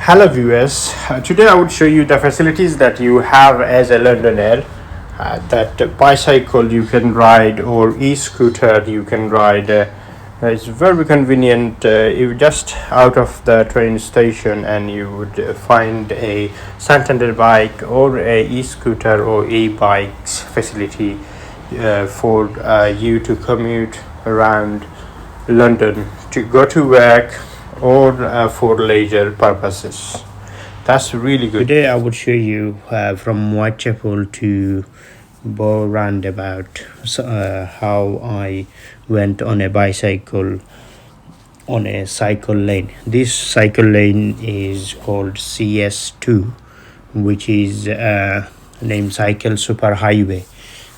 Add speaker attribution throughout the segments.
Speaker 1: Hello viewers, today I would show you the facilities that you have as a Londoner. That bicycle you can ride or e-scooter you can ride. It's very convenient. You just out of the train station and you would find a Santander bike or a e-scooter or e-bikes facility for you to commute around London to go to work or for leisure purposes. That's really good. Today I would show you from Whitechapel to Bow roundabout how I went on a bicycle on a cycle lane. This cycle lane is called CS2, which is named Cycle Super Highway.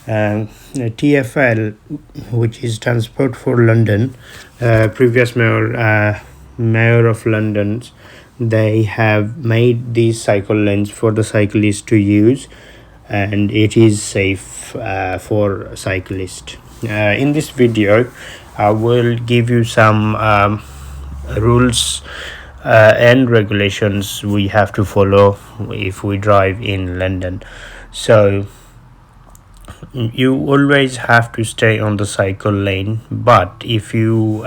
Speaker 1: TFL, which is Transport for London, previous mayor of London, they have made these cycle lanes for the cyclists to use, and it is safe for cyclists. In this video I will give you some rules and regulations we have to follow if we drive in London. So you always have to stay on the cycle lane, but if you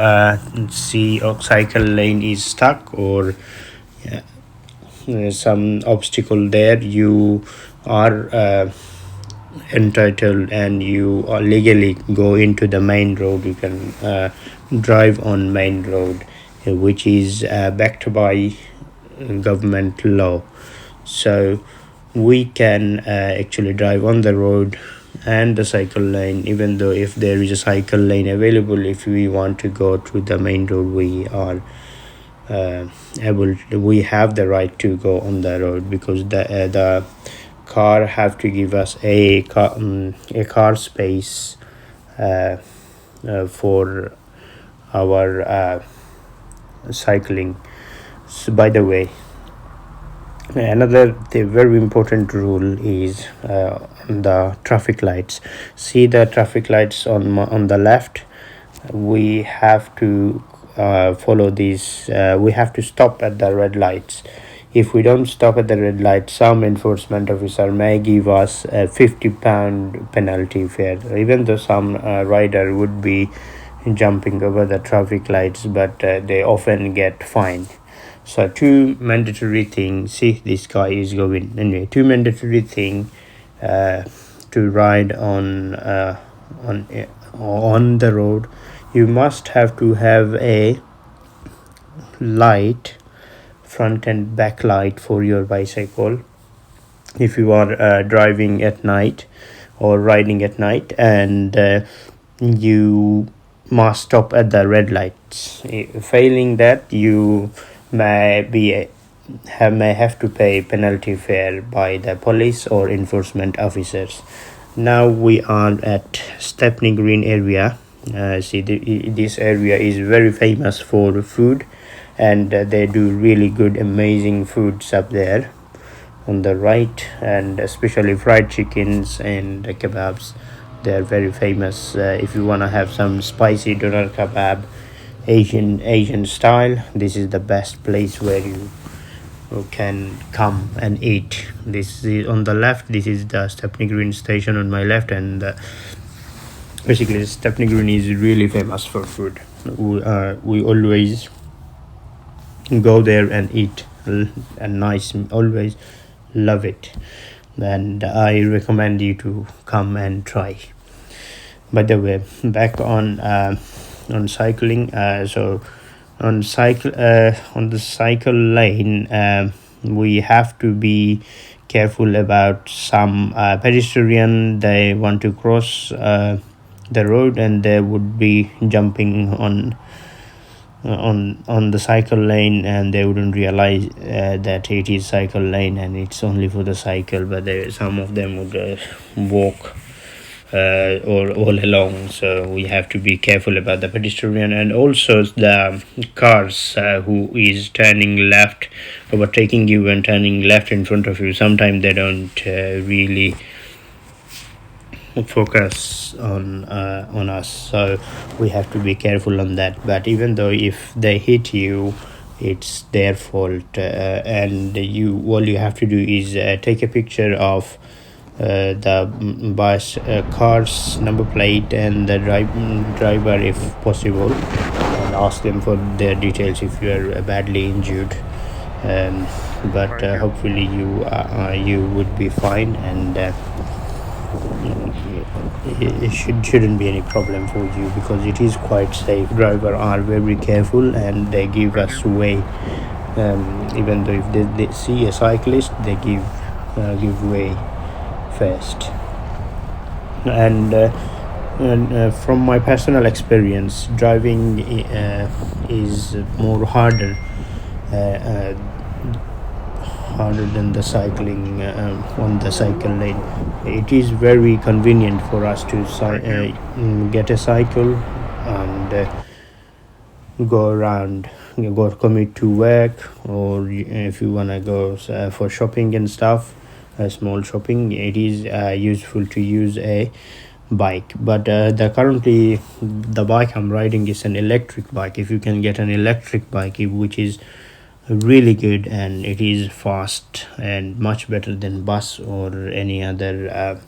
Speaker 1: see a cycle lane is stuck or some obstacle there, you are entitled and you are legally go into the main road. You can drive on main road, which is backed by government law. So we can actually drive on the road and the cycle lane, even though if there is a cycle lane available. If we want to go to the main road, we are we have the right to go on the road, because the car have to give us a car space for our cycling. So by the way, another very important rule is the traffic lights. See the traffic lights on the left. We have to follow these. We have to stop at the red lights. If we don't stop at the red light, some enforcement officer may give us a £50 penalty fare, even though some rider would be jumping over the traffic lights, but they often get fined. So two mandatory things. See, this guy is going anyway. Two mandatory thing to ride on the road. You must have to have a light, front and back light for your bicycle if you are driving at night or riding at night, and you must stop at the red lights. Failing that, you may have to pay penalty fare by the police or enforcement officers. Now we are at Stepney Green area. See, this area is very famous for food, and they do really good amazing foods up there on the right, and especially fried chickens and kebabs. They are very famous. If you want to have some spicy doner kebab, Asian style, this is the best place where you can come and eat. This is on the left. This is the Stepney Green station on my left, and basically Stepney Green is really famous for food. We always go there and eat a nice, always love it, and I recommend you to come and try. By the way, back on cycling. So on the cycle lane, we have to be careful about some pedestrian. They want to cross the road, and they would be jumping on the cycle lane, and they wouldn't realize that it is cycle lane and it's only for the cycle, but some of them would walk or all along. So we have to be careful about the pedestrian, and also the cars who is turning left, overtaking you and turning left in front of you. Sometimes they don't really focus on us, so we have to be careful on that. But even though if they hit you, it's their fault. And all you have to do is take a picture of the bus car's number plate and the driver if possible, and ask them for their details if you are badly injured. um, but hopefully you would be fine, and it shouldn't be any problem for you, because it is quite safe. Driver are very careful and they give us way. Even though if they see a cyclist, they give way first. And from my personal experience, driving is more uh, uh, harder than the cycling on the cycle lane. It is very convenient for us to get a cycle and go around, go commute to work, or if you want to go for shopping and stuff, small shopping. It is useful to use a bike. But currently the bike I'm riding is an electric bike. If you can get an electric bike, which is really good, and it is fast and much better than bus or any other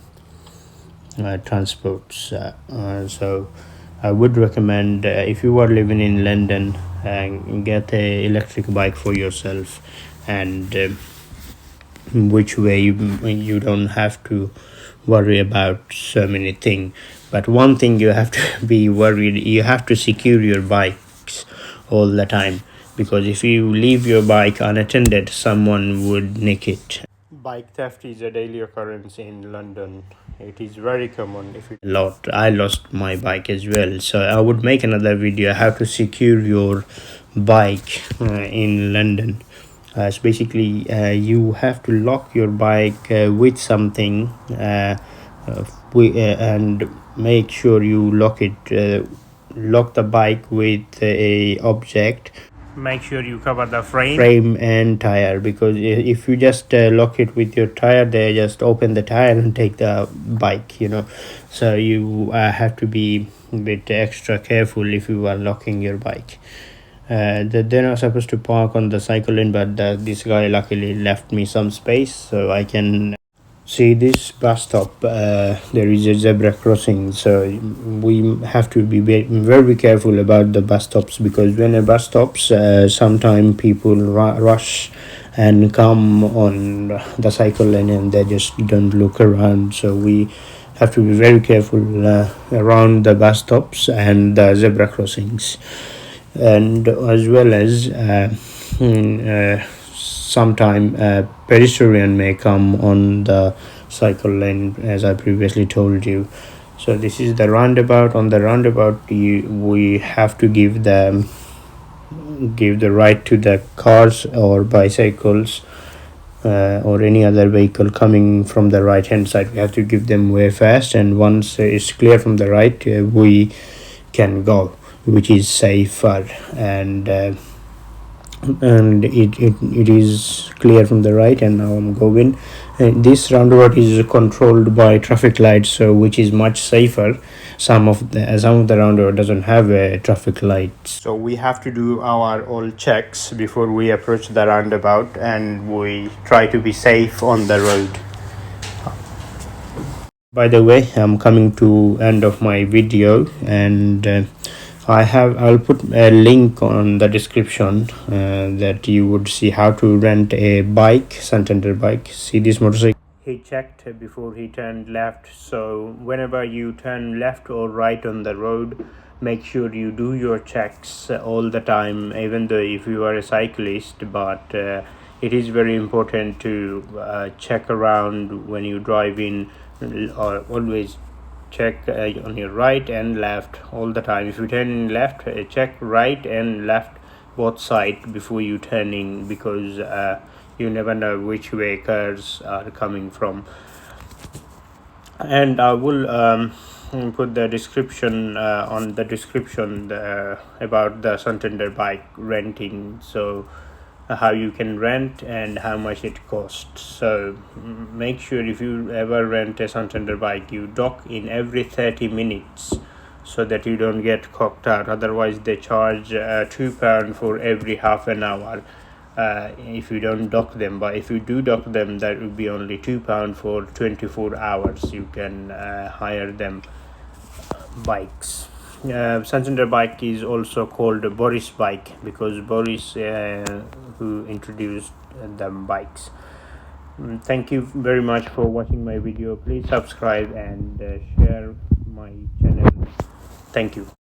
Speaker 1: transports. So I would recommend, if you are living in London, get a electric bike for yourself, and which way you don't have to worry about so many things. But one thing you have to be worried, you have to secure your bikes all the time, because if you leave your bike unattended, someone would nick it. Bike theft is a daily occurrence in London. It is very common. If it lot, I lost my bike as well. So I would make another video how to secure your bike in London. So basically, you have to lock your bike with something, and make sure you lock the bike with a object. Make sure you cover the frame and tire, because if you just lock it with your tire, they just open the tire and take the bike, so you have to be a bit extra careful if you are locking your bike. They're not supposed to park on the cycle lane, but this guy luckily left me some space so I can see this bus stop. There is a zebra crossing, so we have to be very careful about the bus stops, because when a bus stops, sometimes people rush and come on the cycle lane and they just don't look around. So we have to be very careful around the bus stops and the zebra crossings, and as well as sometime pedestrian may come on the cycle lane, as I previously told you. So this is the roundabout. On the roundabout, we have to give the right to the cars or bicycles or any other vehicle coming from the right hand side. We have to give them way fast, and once it's clear from the right, we can go, which is safer, and it is clear from the right, and now I'm going. This roundabout is controlled by traffic lights, so which is much safer. Some of the roundabout doesn't have a traffic lights, so we have to do our all checks before we approach the roundabout, and we try to be safe on the road. By the way, I'm coming to end of my video, and I'll put a link on the description that you would see how to rent a bike, Santander bike. See this motorcycle? He checked before he turned left. So whenever you turn left or right on the road, make sure you do your checks all the time, even though if you are a cyclist. But it is very important to check around when you drive in, or always check on your right and left all the time. If you turn left, check right and left both sides before you turning, because you never know which way cars are coming from. And I will put the description on the description about the Santander bike renting, so how you can rent and how much it costs. So make sure if you ever rent a Santander bike, you dock in every 30 minutes so that you don't get cocked out. Otherwise they charge £2 for every half an hour if you don't dock them. But if you do dock them, that would be only £2 for 24 hours. You can hire them bikes. Santander bike is also called a Boris bike because Boris who introduced them bikes. Thank you very much for watching my video. Please subscribe and share my channel. Thank you.